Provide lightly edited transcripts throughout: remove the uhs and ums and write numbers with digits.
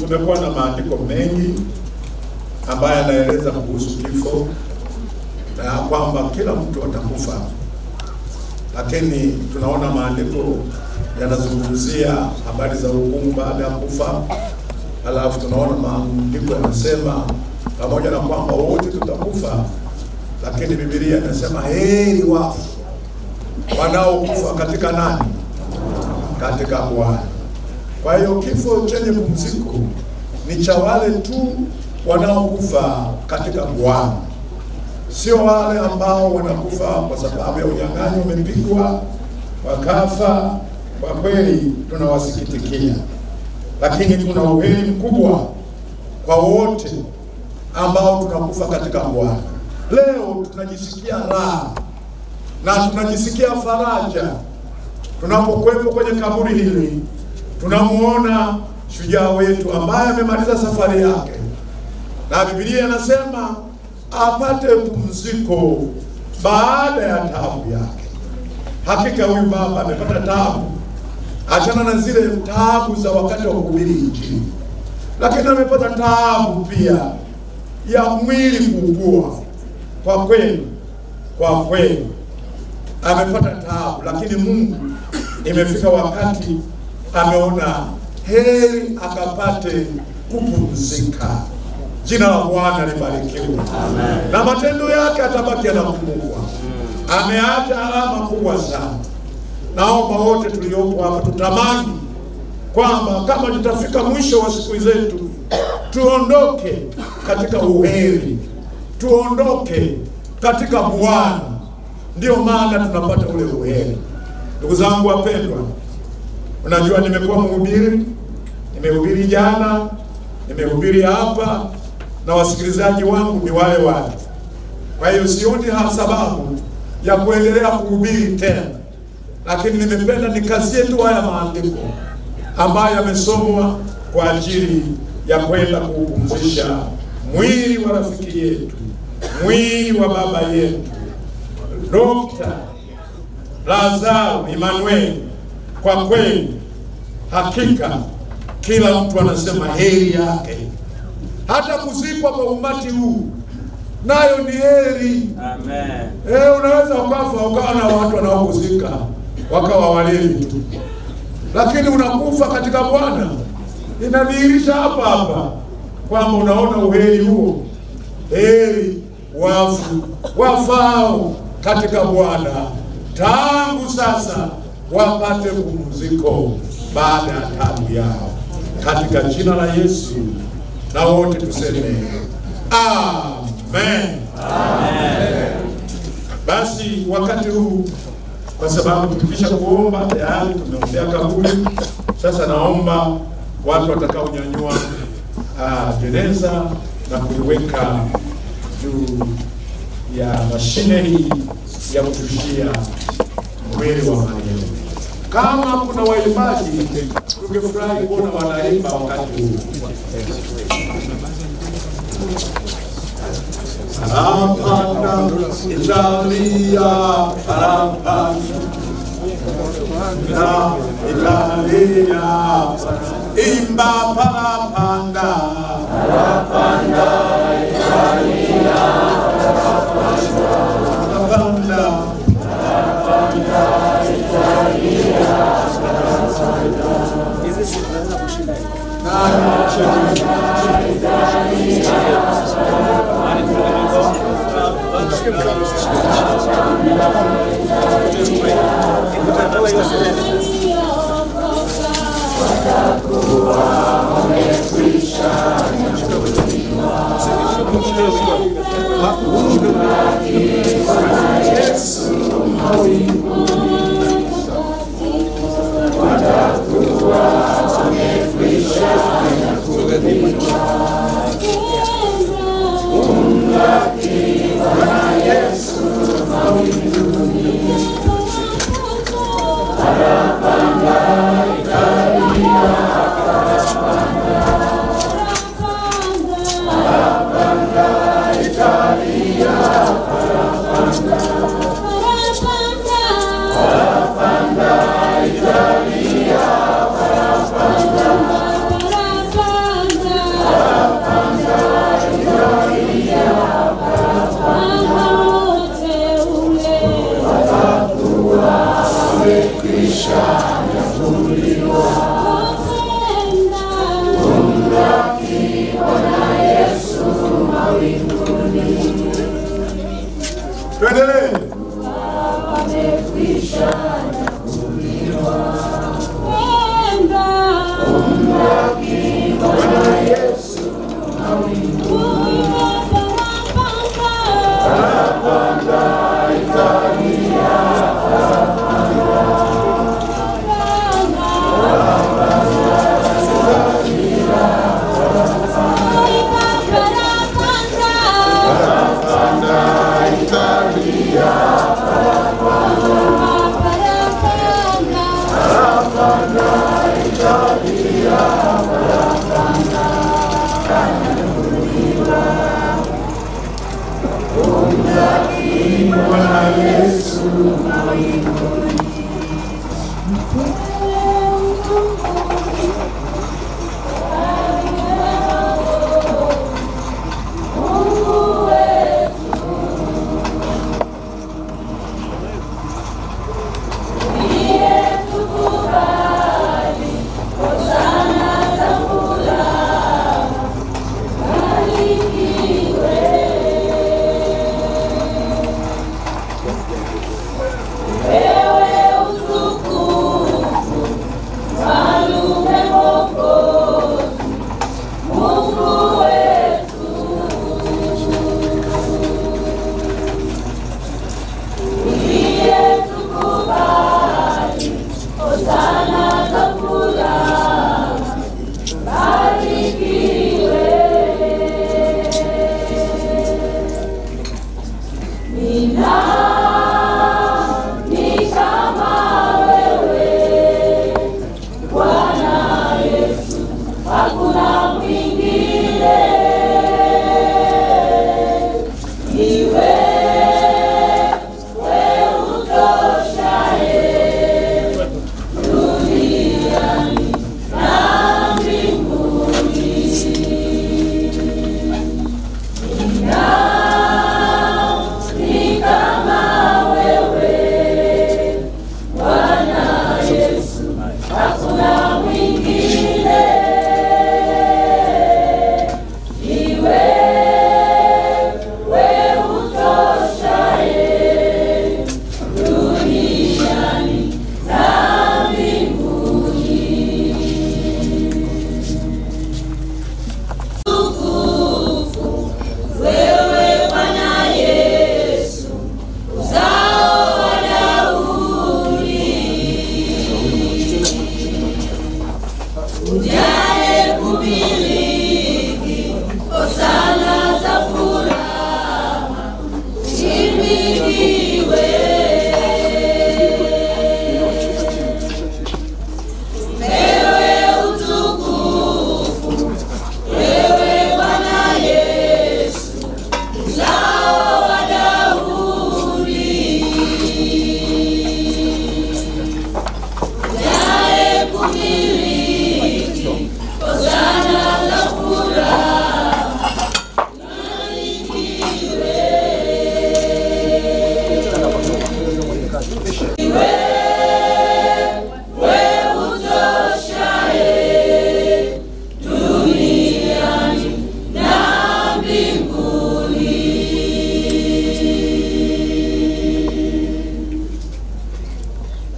tumekuwa na maandiko mengi ambayo yanaeleza kuhusu kifo na kwamba kila mtu atakufa, lakini tunaona maandiko yanazungumzia habari za hukumu baada ya kufa. Alafu tunaona maandiko yanasema pamoja na kwamba wote tutakufa, lakini Biblia inasema heri wafu wanaokufa katika nani? Katika Bwana. Kwa hiyo kifo chenye pumziko ni cha wale tu wanaokufa katika Bwana, sio wale ambao wanakufa kwa sababu ya unyang'anyi, wamepigwa wakafa. Kwa kweli tunawasikitikia, lakini kuna uheri mkubwa kwa wote ambao tunakufa katika Bwana. Leo tunajisikia raha na tunajisikia faraja tunapokuwepo kwenye kaburi hili. Tunamuona shujaa wetu ambaye amemaliza safari yake, na Biblia inasema apate pumziko baada ya taabu yake. Hakika huyu baba amepata taabu, achana na zile taabu za wakati wa kuhubiri Injili, lakini amepata taabu pia ya mwili kuugua. Kwa kweli amepata taabu, lakini Mungu imefika wakati ameona heri akapate kupumzika. Jina la Bwana libarikiwe. Amen. Na matendo yake atabaki yanakumbukwa. Ameacha alama kubwa sana. Naomba wote tuliopo hapa tutamani kwamba kama tutafika mwisho wa siku zetu, tuondoke katika uheri, tuondoke katika Bwana. Ndio maana tunapata ule uheri. Ndugu zangu wapendwa, unajua nimekuwa mhubiri, nimehubiri jana, nimehubiri hapa, na wasikilizaji wangu ni wale wale. Kwa hiyo sioni sababu ya kuendelea kuhubiri tena, lakini nimependa nikazie tu haya maandiko ambayo yamesomwa kwa ajili ya kwenda kuupumzisha mwili wa rafiki yetu, mwili wa baba yetu Dr. Lazaro Emmanuel. Kwa kweli hakika kila mtu anasema heri yake. Hata kuzikwa kwa umati huu nayo ni heri. Amen. Unaweza ukafa ukawa na watu wanaokuzika wakawa walevi tu, lakini unakufa katika Bwana. Inadhihirisha hapa kwamba unaona uheri huo. Heri wafu wafao katika Bwana tangu sasa wapate pumziko baada ya taabu yao, katika jina la Yesu. Na wote tuseme amen. Amen. Basi wakati huu, kwa sababu tukisha kuomba tayari tumeombea kaburi, sasa naomba watu watakaonyanyua jeneza na kuiweka juu ya mashine hii ya kushushia mwili wa marehemu. Kama kuna waimbaji, tungefurahi kuona wanaimba wakati huu. Parapanda Italia, parapanda Italia, imba parapanda, parapanda Italia, parapanda, parapanda Italia, Tuendelee.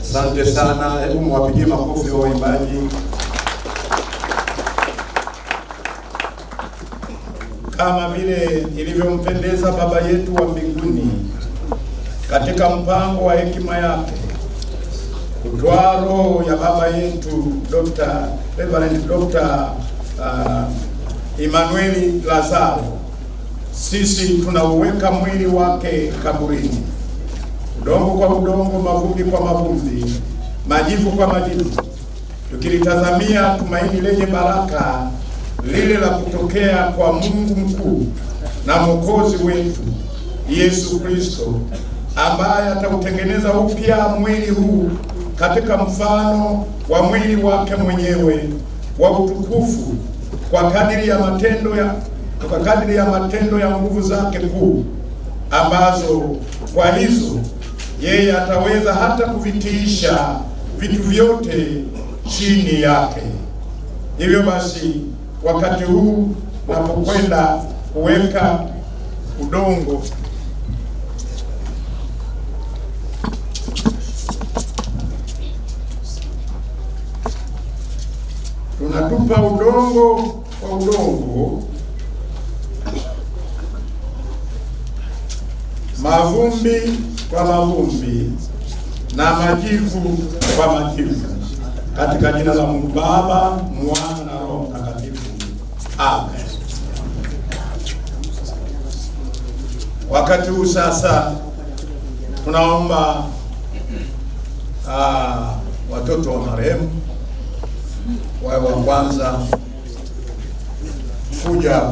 Asante sana, hebu mwapigie makofi wa waimbaji. Kama vile ilivyompendeza Baba yetu wa mbinguni katika mpango wa hekima yake, kutoa roho ya baba yetu Reverend Dr. Emmanuel Lazaro, sisi tunauweka mwili wake kaburini, udongo kwa udongo, mavumbi kwa mavumbi, majivu kwa majivu, tukilitazamia tumaini lenye baraka lile la kutokea kwa Mungu mkuu na Mwokozi wetu Yesu Kristo, ambaye atautengeneza upya mwili huu katika mfano wa mwili wake mwenyewe wa utukufu kwa kadiri ya matendo ya nguvu zake kuu, ambazo kwa hizo yeye ataweza hata kuvitiisha vitu vyote chini yake. Hivyo basi, wakati huu napokwenda kuweka udongo unatupa udongo kwa udongo, mavumbi kwa mavumbi na majivu kwa majivu, katika jina la Mungu Baba, Mwana na Roho Mtakatifu. Amen. Wakati huu sasa tunaomba watoto wa marehemu wawe wa kwanza kuja.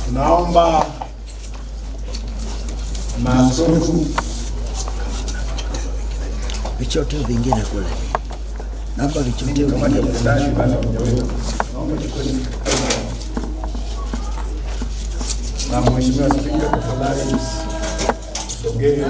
Tunaomba maaskofu vichoteo vingine kule. Naomba vichoteo vingine. Na Mheshimiwa Spika, tafadhali sogea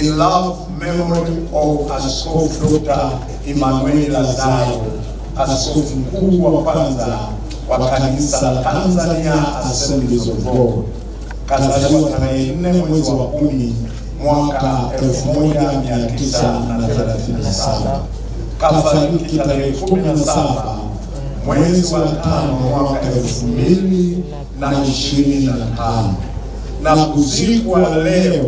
in love memory of Askofu Dr. Emmanuel Lazaro, askofu mkuu wa kwanza wa kanisa la Tanzania Assemblies of God. Kazaliwa tarehe 4 mwezi wa 10 mwaka 1937. Kafariki tarehe 17 mwezi wa 5 mwaka 2025 na kuzikwa leo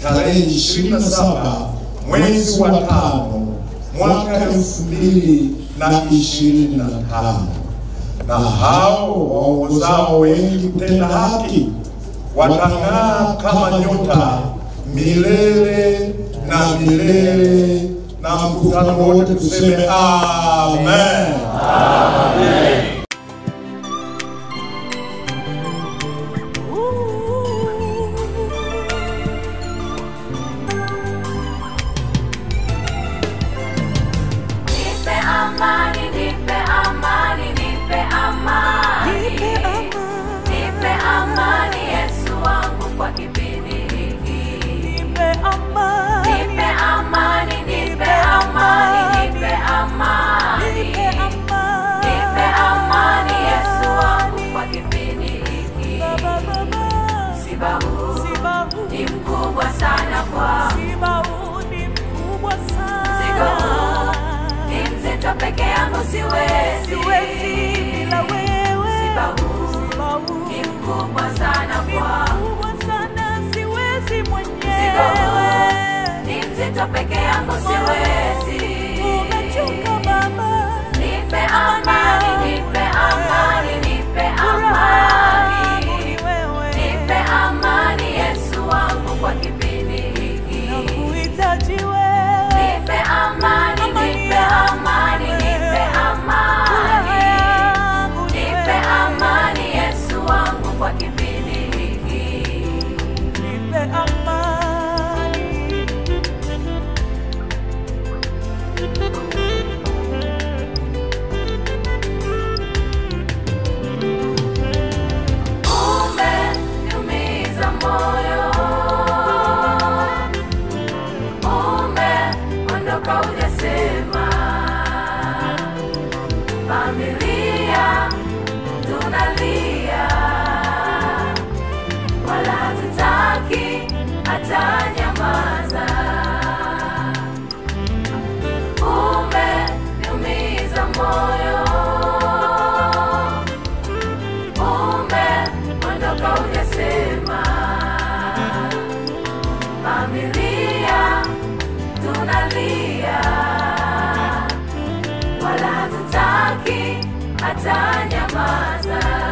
tarehe 27 mwezi wa 5 mwaka 2025. na hao waongozao wengi kutenda haki watang'aa kama nyota milele na milele. Na mkutano wote tuseme amen. Amen. Ni mkubwa sana kwa ni mzito peke yangu siwezi bila wewe. Ni mkubwa sana kwa siwezi mwenyewe. Ni mzito peke yangu siwezi. Umechoka baba, nipe amani, nipe amani, nipe amani, nipe amani Yesu wangu kwa kipindi hiki. Nakuhitaji wewe. Nipe amani, nipe amani, nipe amani, nipe amani Yesu wangu kwa kipindi hiki. Nipe amani. Umeniumiza moyo, umeondoka hujasema. Familia tunalia, wala hatutaki hata nyamaza. Umeniumiza moyo, umeondoka hujasema. Familia tunalia, wala hatutaki hata nyamaza.